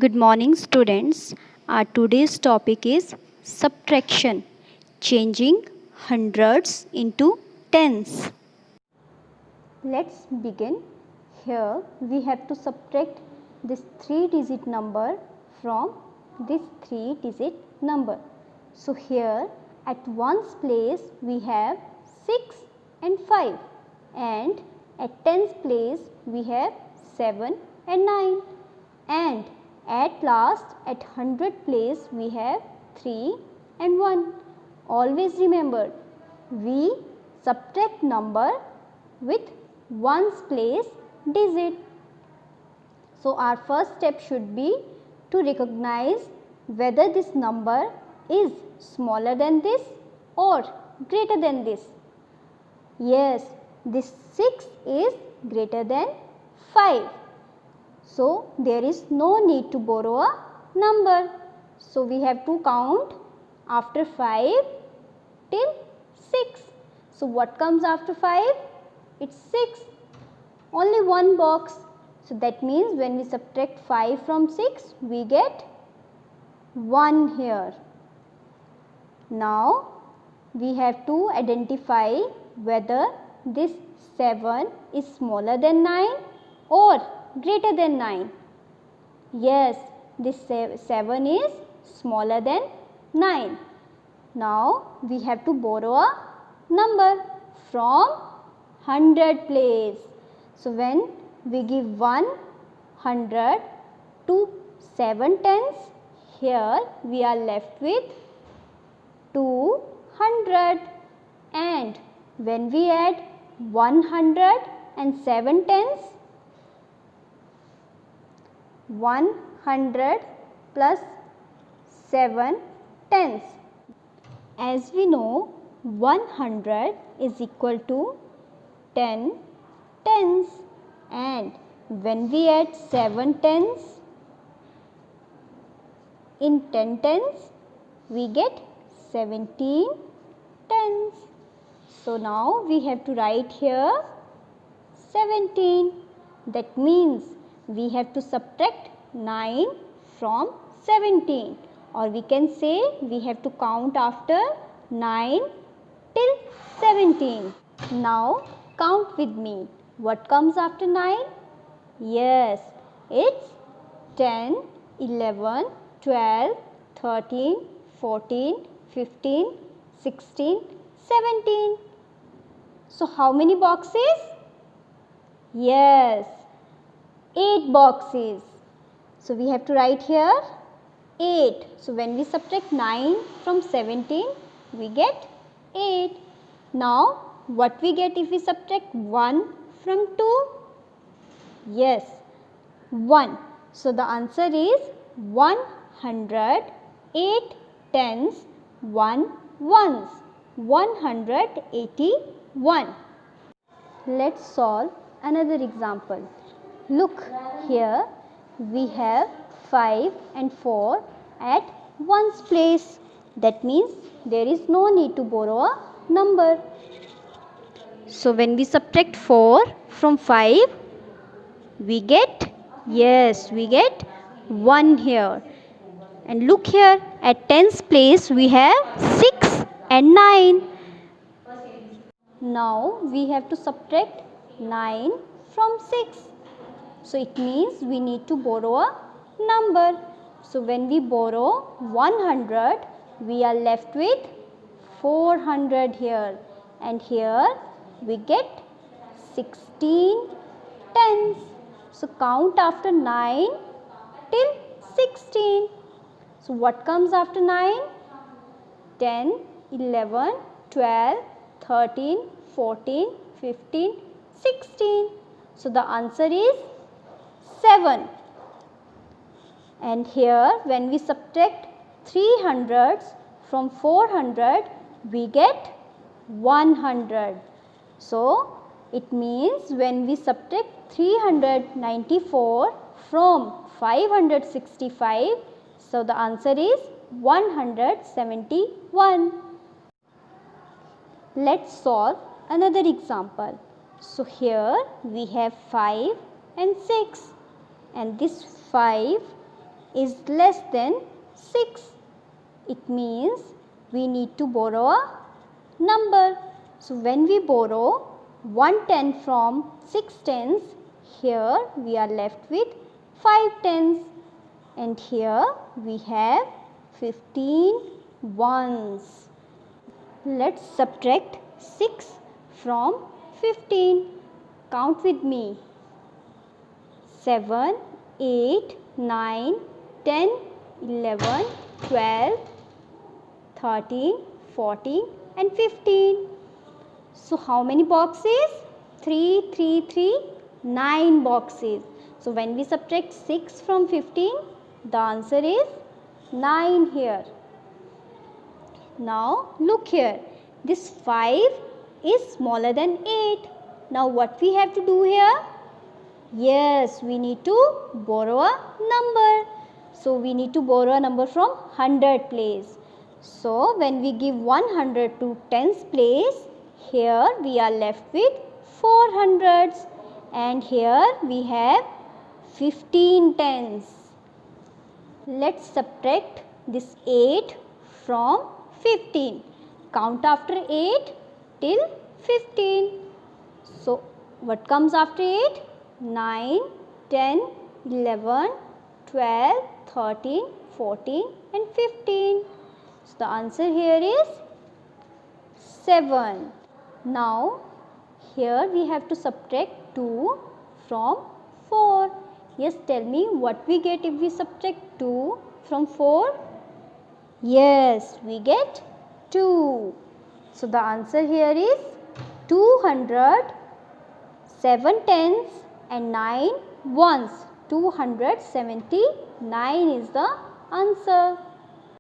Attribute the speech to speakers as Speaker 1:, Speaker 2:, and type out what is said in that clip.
Speaker 1: Good morning, students. Our today's topic is subtraction, changing hundreds into tens. Let's begin. Here we have to subtract this 3-digit number from this 3-digit number. So here at ones place we have 6 and 5, and at tens place we have 7 and 9, and at last at 100 place we have 3 and 1. Always remember, we subtract number with ones place digit. So our first step should be to recognize whether this number is smaller than this or greater than this. Yes, this 6 is greater than 5. So there is no need to borrow a number. So we have to count after 5 till 6. So what comes after 5? It's 6. Only one box. So that means when we subtract 5 from 6, we get 1 here. Now we have to identify whether this 7 is smaller than 9 or greater than 9. Yes, this 7 is smaller than 9. Now we have to borrow a number from 100 place. So when we give 100 to 7 tens, here we are left with 200, and when we add 100 and 7 tens, 100 plus 7 tens. As we know, 100 is equal to 10 tens, and when we add 7 tens in 10 tens, we get 17 tens. So now we have to write here 17. That means we have to subtract 9 from 17, or we can say we have to count after 9 till 17. Now count with me. What comes after 9? Yes, it's 10, 11, 12, 13, 14, 15, 16, 17. So how many boxes? Yes, 8 boxes. So we have to write here 8. So when we subtract 9 from 17, we get 8. Now what we get if we subtract 1 from 2? Yes, 1. So the answer is 100, 8 tens, 1 ones, 181. Let's solve another example. Look, here we have 5 and 4 at ones place. That means there is no need to borrow a number. So when we subtract 4 from 5, we get, yes, we get 1 here. And look here, at tens place we have 6 and 9. Now we have to subtract 9 from 6. So it means we need to borrow a number. So when we borrow 100, we are left with 400 here, and here we get 16 tens. So count after 9 till 16. So what comes after 9? 10, 11, 12, 13, 14, 15, 16. So the answer is 7. And here when we subtract 300s from 400, we get 100. So it means when we subtract 394 from 565, so the answer is 171. Let's solve another example. So here we have 5 and 6, and this 5 is less than 6. It means we need to borrow a number. So when we borrow 1 10 from 6 tens, here we are left with 5 tens, and here we have 15 ones. Let's subtract 6 from 15. Count with me. 7, 8, 9, 10, 11, 12, 13, 14 and 15. So how many boxes? 3, 3, 3, 9 boxes. So when we subtract 6 from 15, the answer is 9 here. Now look here, this 5 is smaller than 8. Now what we have to do here? Yes, we need to borrow a number. So we need to borrow a number from 100 place. So when we give 100 to tens place, here we are left with 4 hundreds, and here we have 15 tens. Let's subtract this 8 from 15. Count after 8 till 15. So what comes after 8? 9, 10, 11, 12, 13, 14 and 15. So the answer here is 7. Now here we have to subtract 2 from 4. Yes, tell me what we get if we subtract 2 from 4? Yes, we get 2. So the answer here is 200, 7 tens and 9 ones. 279 is the answer.